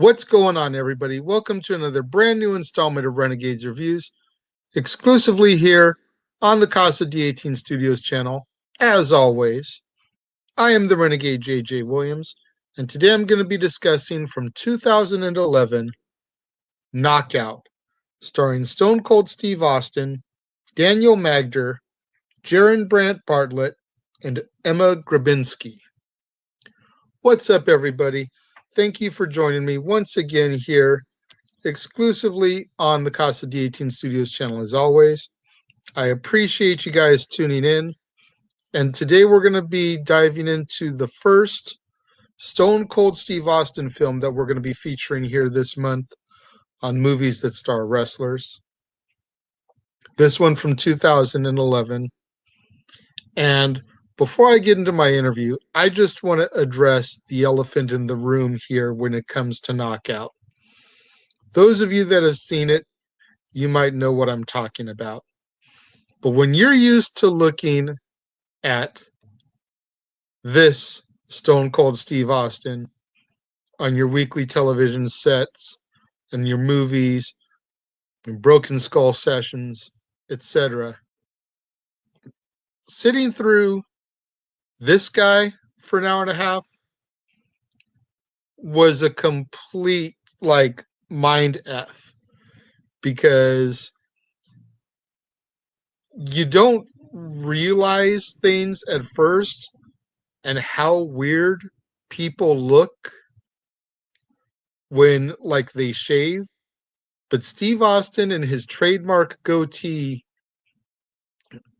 What's going on, everybody? Welcome to another brand new installment of Renegades Reviews, exclusively here on the Casa D18 Studios channel. As always, I am the Renegade JJ Williams, and today I'm going to be discussing from 2011, Knockout, starring Stone Cold Steve Austin, Daniel Magdar, Jaren Brandt Bartlett, and Emma Grabinsky. What's up, everybody? Thank you for joining me once again here, exclusively on the Casa D18 Studios channel as always. I appreciate you guys tuning in. And today we're going to be diving into the first Stone Cold Steve Austin film that we're going to be featuring here this month on Movies That Star Wrestlers. This one from 2011. And before I get into my interview, I just want to address the elephant in the room here when it comes to Knockout. Those of you that have seen it, you might know what I'm talking about. But when you're used to looking at this Stone Cold Steve Austin on your weekly television sets and your movies and Broken Skull sessions, etc., sitting through this guy for an hour and a half was a complete, mind F, because you don't realize things at first and how weird people look when they shave. But Steve Austin and his trademark goatee,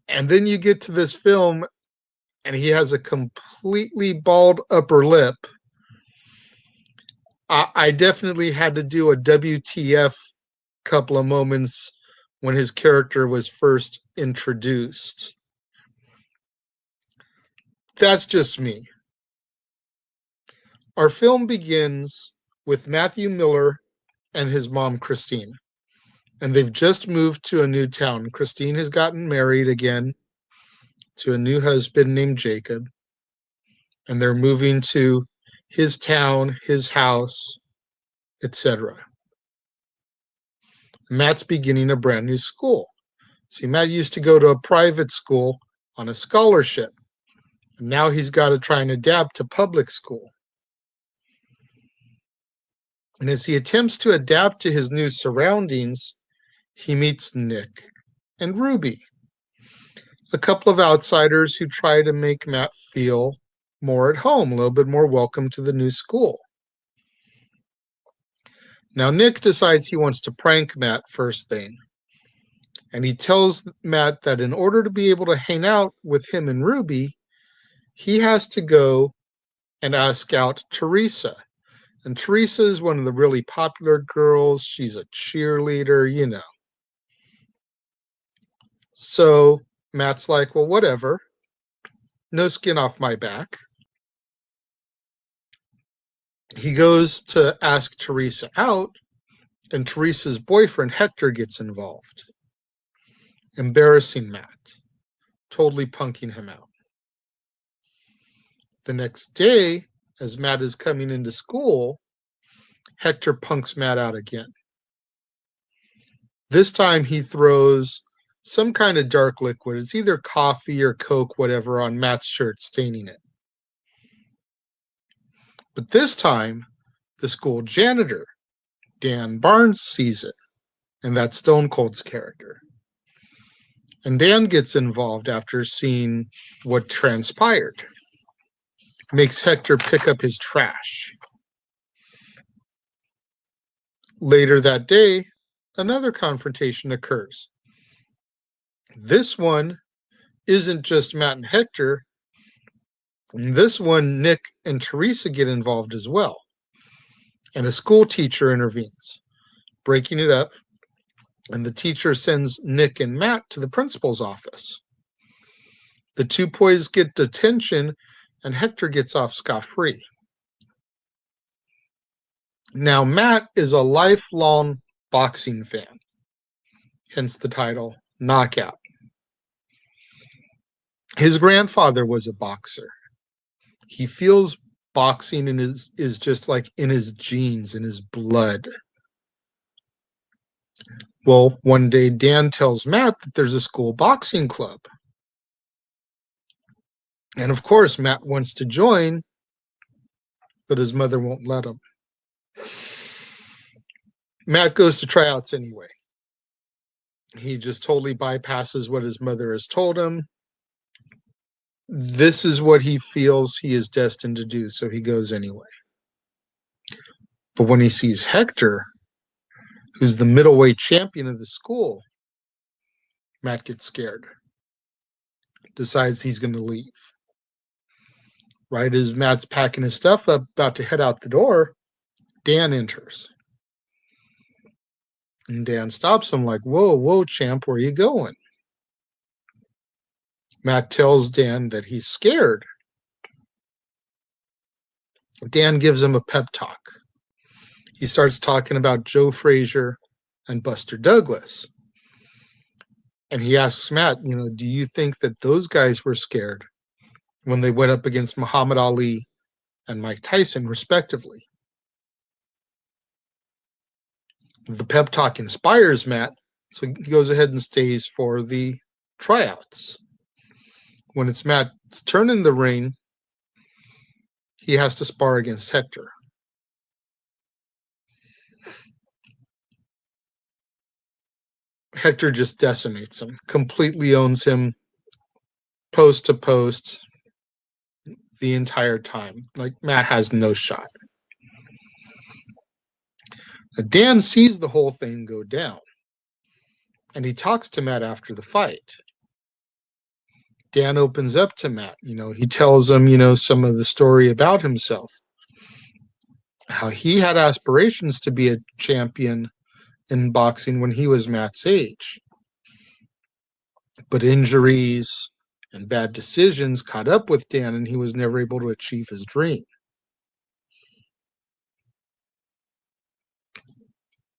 and then you get to this film and he has a completely bald upper lip. I definitely had to do a WTF couple of moments when his character was first introduced. That's just me. Our film begins with Matthew Miller and his mom, Christine. And they've just moved to a new town. Christine has gotten married again to a new husband named Jacob. And they're moving to his town, his house, etc. Matt's beginning a brand new school. See, Matt used to go to a private school on a scholarship. And now he's got to try and adapt to public school. And as he attempts to adapt to his new surroundings, he meets Nick and Ruby, a couple of outsiders who try to make Matt feel more at home, a little bit more welcome to the new school. Now, Nick decides he wants to prank Matt first thing. And he tells Matt that in order to be able to hang out with him and Ruby, he has to go and ask out Teresa. And Teresa is one of the really popular girls. She's a cheerleader, you know. So Matt's like, well, whatever. No skin off my back. He goes to ask Teresa out, and Teresa's boyfriend, Hector, gets involved, embarrassing Matt, totally punking him out. The next day, as Matt is coming into school, Hector punks Matt out again. This time he throws some kind of dark liquid. It's either coffee or Coke, whatever, on Matt's shirt, staining it. But this time, the school janitor, Dan Barnes, sees it, and that's Stone Cold's character. And Dan gets involved after seeing what transpired. Makes Hector pick up his trash. Later that day, another confrontation occurs. This one isn't just Matt and Hector. This one, Nick and Teresa get involved as well. And a school teacher intervenes, breaking it up. And the teacher sends Nick and Matt to the principal's office. The two boys get detention, and Hector gets off scot-free. Now, Matt is a lifelong boxing fan, hence the title, Knockout. His grandfather was a boxer. He feels boxing is just like in his genes, in his blood. Well, one day Dan tells Matt that there's a school boxing club. And of course, Matt wants to join, but his mother won't let him. Matt goes to tryouts anyway. He just totally bypasses what his mother has told him. This is what he feels he is destined to do, so he goes anyway. But when he sees Hector, who's the middleweight champion of the school, Matt gets scared. Decides he's going to leave. Right as Matt's packing his stuff up, about to head out the door, Dan enters. And Dan stops him like, whoa, champ, where are you going? Matt tells Dan that he's scared. Dan gives him a pep talk. He starts talking about Joe Frazier and Buster Douglas. And he asks Matt, do you think that those guys were scared when they went up against Muhammad Ali and Mike Tyson, respectively? The pep talk inspires Matt, so he goes ahead and stays for the tryouts. When it's Matt's turn in the ring, he has to spar against Hector. Hector just decimates him, completely owns him post to post the entire time. Like, Matt has no shot. Dan sees the whole thing go down, and he talks to Matt after the fight. Dan opens up to Matt. He tells him, some of the story about himself, how he had aspirations to be a champion in boxing when he was Matt's age. But injuries and bad decisions caught up with Dan, and he was never able to achieve his dream.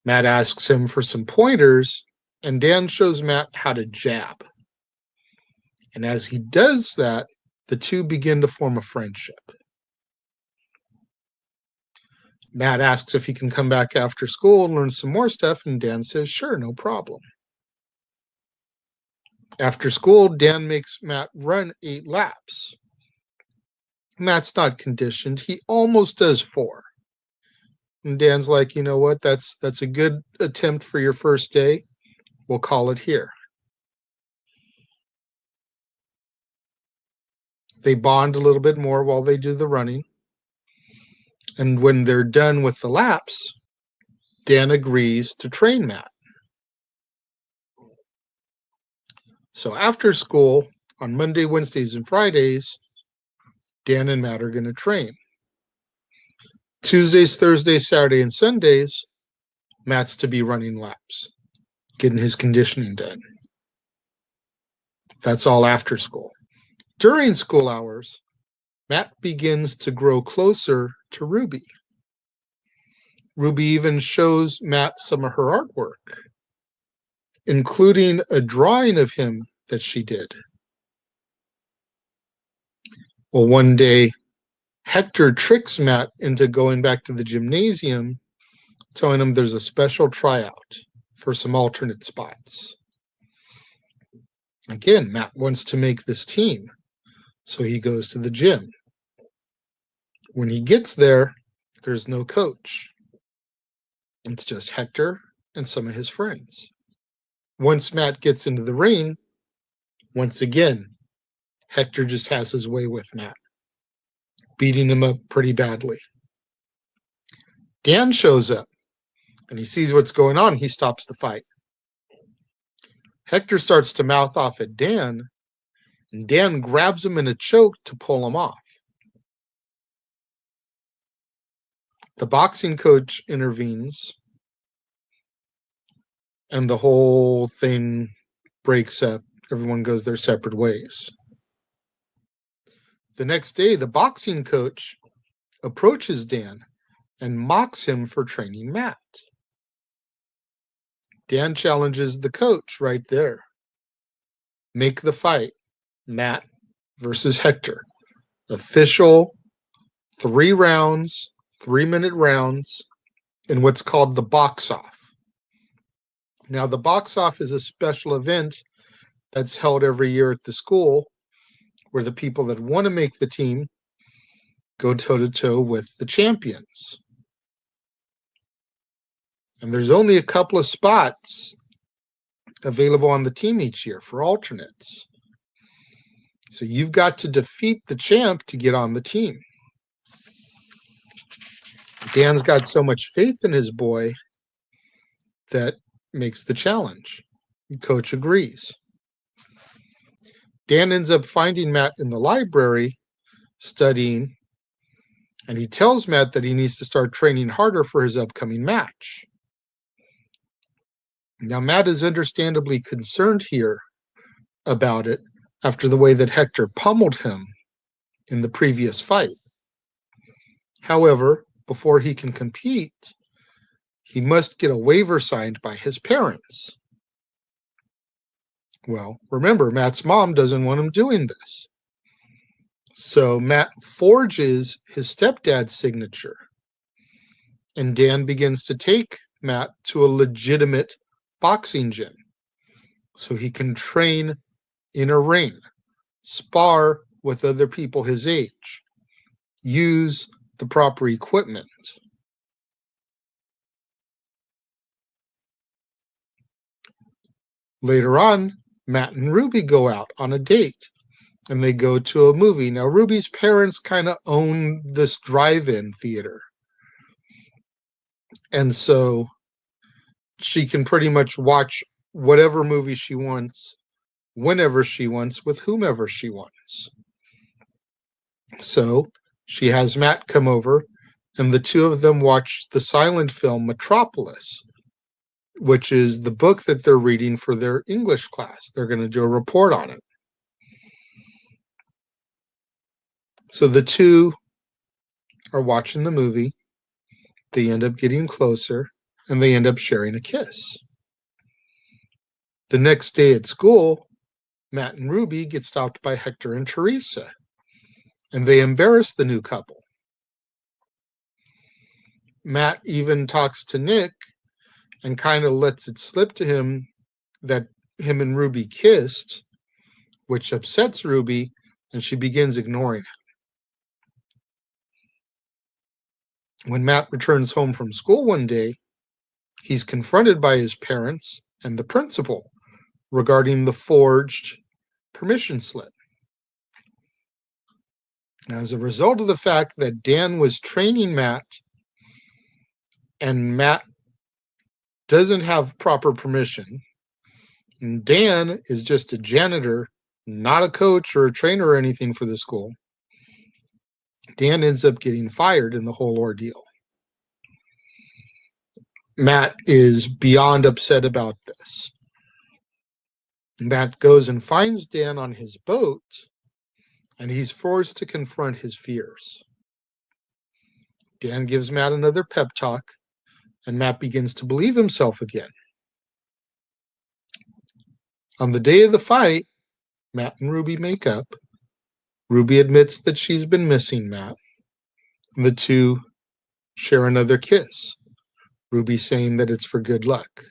Matt asks him for some pointers, and Dan shows Matt how to jab. And as he does that, the two begin to form a friendship. Matt asks if he can come back after school and learn some more stuff, and Dan says, sure, no problem. After school, Dan makes Matt run 8 laps. Matt's not conditioned. He almost does 4. And Dan's like, you know what? That's a good attempt for your first day. We'll call it here. They bond a little bit more while they do the running. And when they're done with the laps, Dan agrees to train Matt. So after school, on Monday, Wednesdays, and Fridays, Dan and Matt are going to train. Tuesdays, Thursdays, Saturday, and Sundays, Matt's to be running laps, getting his conditioning done. That's all after school. During school hours, Matt begins to grow closer to Ruby. Ruby even shows Matt some of her artwork, including a drawing of him that she did. Well, one day, Hector tricks Matt into going back to the gymnasium, telling him there's a special tryout for some alternate spots. Again, Matt wants to make this team, so he goes to the gym. When he gets there, there's no coach. It's just Hector and some of his friends. Once Matt gets into the ring, once again, Hector just has his way with Matt, beating him up pretty badly. Dan shows up, and he sees what's going on. He stops the fight. Hector starts to mouth off at Dan, and Dan grabs him in a choke to pull him off. The boxing coach intervenes, and the whole thing breaks up. Everyone goes their separate ways. The next day, the boxing coach approaches Dan and mocks him for training Matt. Dan challenges the coach right there. Make the fight, Matt versus Hector. Official 3 rounds, 3-minute rounds, in what's called the box-off. Now, the box-off is a special event that's held every year at the school where the people that want to make the team go toe-to-toe with the champions. And there's only a couple of spots available on the team each year for alternates. So you've got to defeat the champ to get on the team. Dan's got so much faith in his boy that makes the challenge. The coach agrees. Dan ends up finding Matt in the library studying, and he tells Matt that he needs to start training harder for his upcoming match. Now, Matt is understandably concerned here about it after the way that Hector pummeled him in the previous fight. However, before he can compete, he must get a waiver signed by his parents. Well, remember, Matt's mom doesn't want him doing this. So Matt forges his stepdad's signature, and Dan begins to take Matt to a legitimate boxing gym so he can train in a ring, spar with other people his age, use the proper equipment. Later on, Matt and Ruby go out on a date, and they go to a movie. Now, Ruby's parents kind of own this drive-in theater, and so she can pretty much watch whatever movie she wants, whenever she wants, with whomever she wants. So she has Matt come over, and the two of them watch the silent film Metropolis, which is the book that they're reading for their English class. They're going to do a report on it. So the two are watching the movie. They end up getting closer, and they end up sharing a kiss. The next day at school, Matt and Ruby get stopped by Hector and Teresa, and they embarrass the new couple. Matt even talks to Nick and kind of lets it slip to him that him and Ruby kissed, which upsets Ruby, and she begins ignoring him. When Matt returns home from school one day, he's confronted by his parents and the principal regarding the forged permission slip. Now, as a result of the fact that Dan was training Matt, and Matt doesn't have proper permission, and Dan is just a janitor, not a coach or a trainer or anything for the school, Dan ends up getting fired in the whole ordeal. Matt is beyond upset about this. Matt goes and finds Dan on his boat, and he's forced to confront his fears. Dan gives Matt another pep talk, and Matt begins to believe himself again. On the day of the fight, Matt and Ruby make up. Ruby admits that she's been missing Matt. The two share another kiss, Ruby saying that it's for good luck.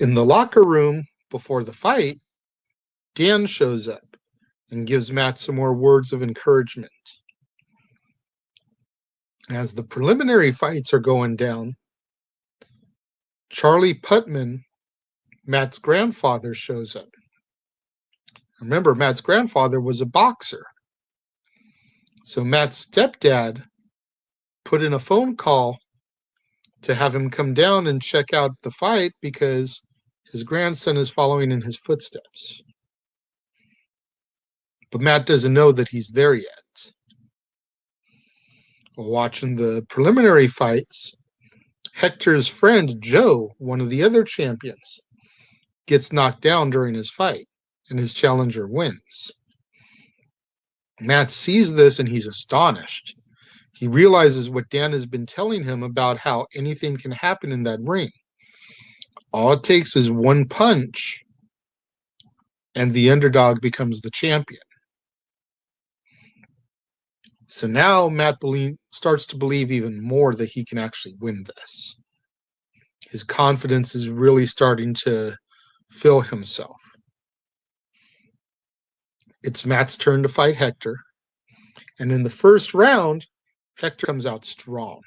In the locker room before the fight, Dan shows up and gives Matt some more words of encouragement. As the preliminary fights are going down, Charlie Putman, Matt's grandfather, shows up. Remember, Matt's grandfather was a boxer. So Matt's stepdad put in a phone call to have him come down and check out the fight because his grandson is following in his footsteps. But Matt doesn't know that he's there yet. While watching the preliminary fights, Hector's friend Joe, one of the other champions, gets knocked down during his fight, and his challenger wins. Matt sees this and he's astonished. He realizes what Dan has been telling him about how anything can happen in that ring. All it takes is one punch, and the underdog becomes the champion. So now Matt starts to believe even more that he can actually win this. His confidence is really starting to fill himself. It's Matt's turn to fight Hector. And in the first round, Hector comes out strong.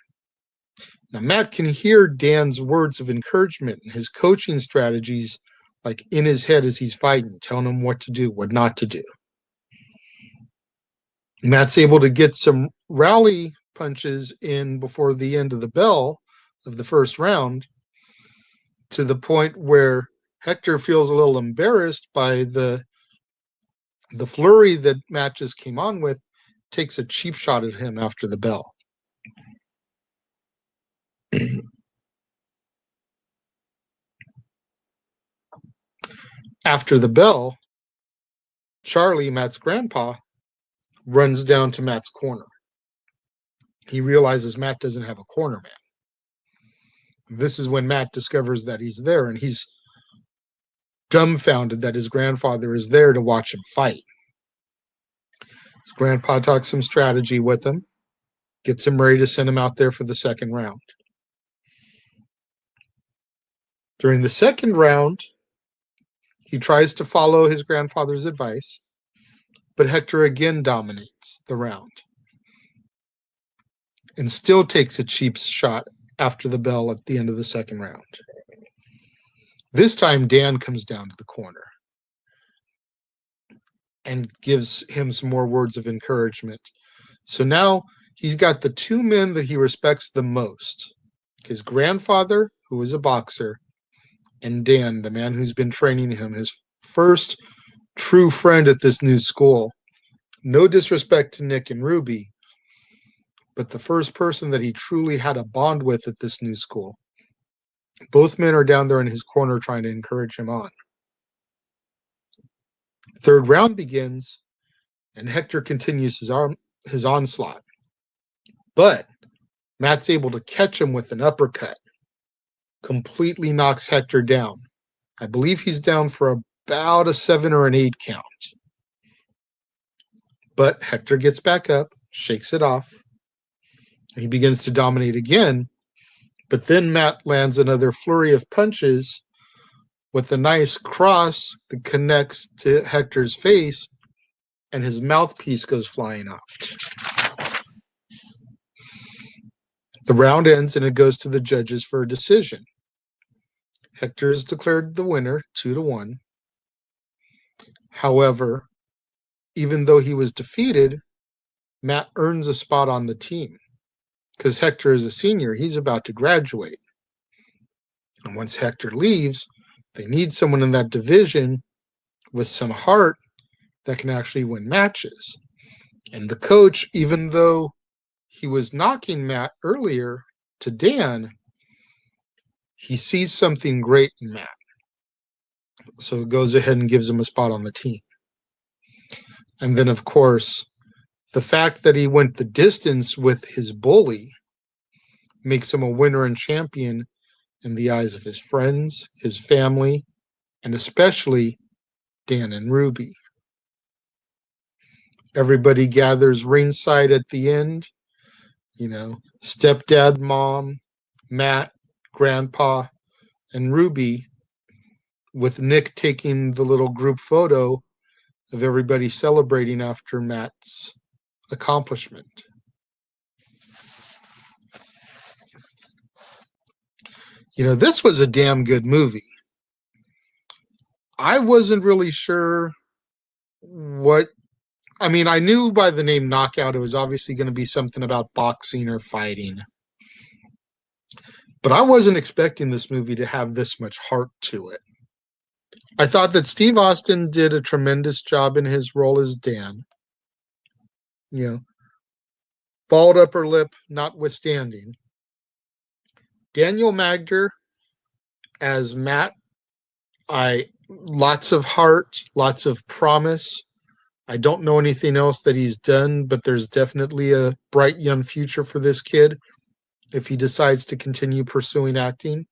Now, Matt can hear Dan's words of encouragement and his coaching strategies like in his head as he's fighting, telling him what to do, what not to do. Matt's able to get some rally punches in before the end of the bell of the first round, to the point where Hector feels a little embarrassed by the flurry that Matt just came on with, takes a cheap shot at him after the bell. After the bell, Charlie, Matt's grandpa, runs down to Matt's corner. He realizes Matt doesn't have a corner man. This is when Matt discovers that he's there, and he's dumbfounded that his grandfather is there to watch him fight. His grandpa talks some strategy with him, gets him ready to send him out there for the second round. During the second round, he tries to follow his grandfather's advice, but Hector again dominates the round and still takes a cheap shot after the bell at the end of the second round. This time, Dan comes down to the corner and gives him some more words of encouragement. So now he's got the two men that he respects the most: his grandfather, who is a boxer, and Dan, the man who's been training him, his first true friend at this new school. No disrespect to Nick and Ruby, but the first person that he truly had a bond with at this new school. Both men are down there in his corner trying to encourage him on. Third round begins, and Hector continues his onslaught. But Matt's able to catch him with an uppercut. Completely knocks Hector down. I believe he's down for about a 7 or an 8 count. But Hector gets back up, shakes it off. He begins to dominate again. But then Matt lands another flurry of punches with a nice cross that connects to Hector's face, and his mouthpiece goes flying off. The round ends, and it goes to the judges for a decision. Hector is declared the winner, 2-1. However, even though he was defeated, Matt earns a spot on the team because Hector is a senior. He's about to graduate. And once Hector leaves, they need someone in that division with some heart that can actually win matches. And the coach, even though he was knocking Matt earlier to Dan, he sees something great in Matt. So goes ahead and gives him a spot on the team. And then, of course, the fact that he went the distance with his bully makes him a winner and champion in the eyes of his friends, his family, and especially Dan and Ruby. Everybody gathers ringside at the end. Stepdad, mom, Matt, grandpa, and Ruby, with Nick taking the little group photo of everybody celebrating after Matt's accomplishment. This was a damn good movie. I wasn't really sure I knew by the name Knockout it was obviously going to be something about boxing or fighting. But I wasn't expecting this movie to have this much heart to it. I thought that Steve Austin did a tremendous job in his role as Dan. Bald upper lip notwithstanding. Daniel Magdar as Matt, lots of heart, lots of promise. I don't know anything else that he's done, but there's definitely a bright young future for this kid if he decides to continue pursuing acting.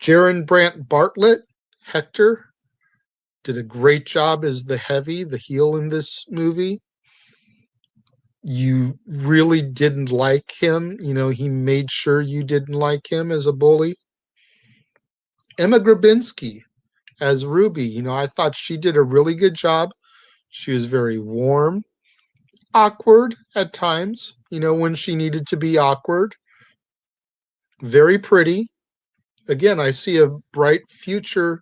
Jaren Brandt Bartlett, Hector, did a great job as the heel in this movie. You really didn't like him. He made sure you didn't like him as a bully. Emma Grabinsky as Ruby, I thought she did a really good job. She was very warm, awkward at times, when she needed to be awkward. Very pretty. Again, I see a bright future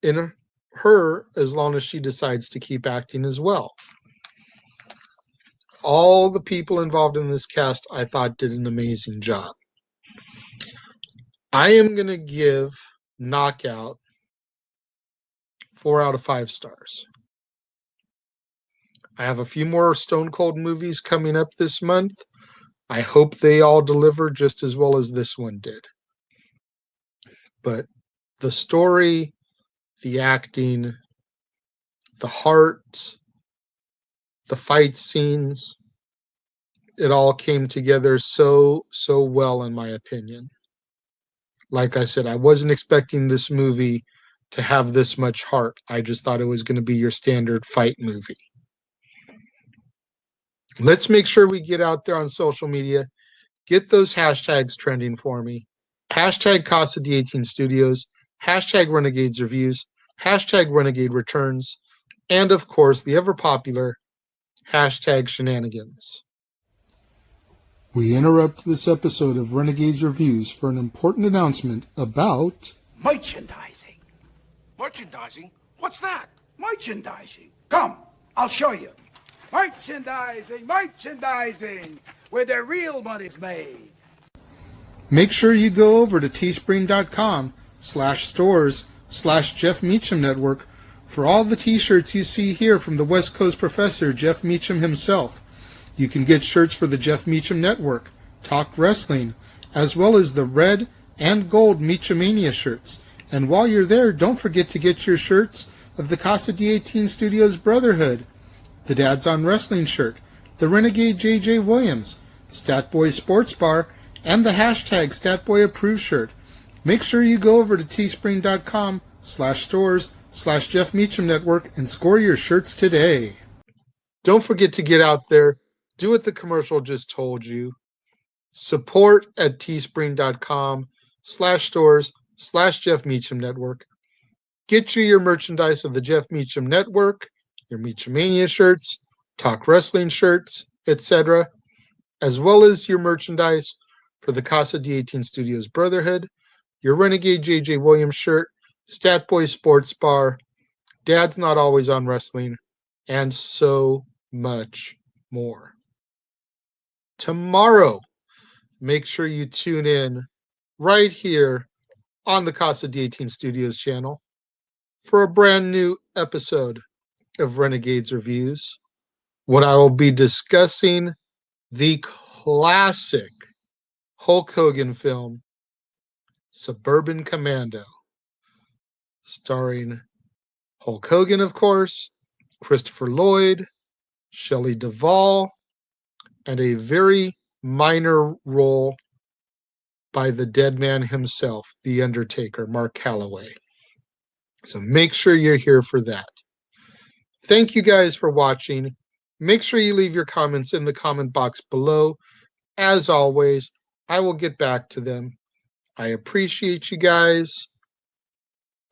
in her as long as she decides to keep acting as well. All the people involved in this cast, I thought, did an amazing job. I am going to give Knockout 4 out of 5 stars. I have a few more Stone Cold movies coming up this month. I hope they all deliver just as well as this one did. But the story, the acting, the heart, the fight scenes, it all came together so well, in my opinion. Like I said, I wasn't expecting this movie to have this much heart. I just thought it was going to be your standard fight movie. Let's make sure we get out there on social media. Get those hashtags trending for me. Hashtag Casa D18 Studios, hashtag Renegades Reviews, hashtag Renegade Returns, and of course the ever popular hashtag Shenanigans. We interrupt this episode of Renegades Reviews for an important announcement about merchandising. Merchandising? What's that? Merchandising. Come, I'll show you. Merchandising, where the real money's made. Make sure you go over to teespring.com/stores/Jeff Meacham Network for all the t-shirts you see here from the West Coast professor, Jeff Meacham himself. You can get shirts for the Jeff Meacham Network, Talk Wrestling, as well as the red and gold Meachamania shirts. And while you're there, don't forget to get your shirts of the Casa D18 Studios Brotherhood, the Dads on Wrestling shirt, the Renegade JJ Williams, Statboy Sports Bar, and the hashtag StatBoyApproved shirt. Make sure you go over to teespring.com/stores/Jeff Meacham Network and score your shirts today. Don't forget to get out there. Do what the commercial just told you. Support at teespring.com/stores/Jeff Meacham Network. Get you your merchandise of the Jeff Meacham Network, your Meachamania shirts, Talk Wrestling shirts, etc., as well as your merchandise for the Casa D18 Studios Brotherhood, your Renegade JJ Williams shirt, Statboy Sports Bar, Dad's Not Always on Wrestling, and so much more. Tomorrow, make sure you tune in right here on the Casa D18 Studios channel for a brand new episode of Renegades Reviews, when I will be discussing the classic Hulk Hogan film, Suburban Commando, starring Hulk Hogan, of course, Christopher Lloyd, Shelley Duvall, and a very minor role by the dead man himself, The Undertaker, Mark Calloway. So make sure you're here for that. Thank you guys for watching. Make sure you leave your comments in the comment box below. As always, I will get back to them. I appreciate you guys.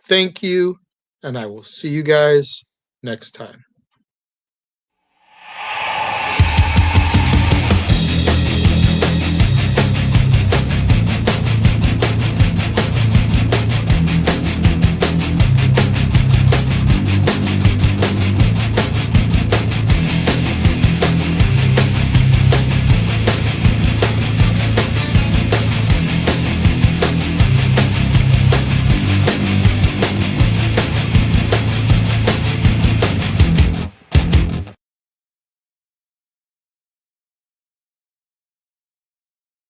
Thank you, and I will see you guys next time.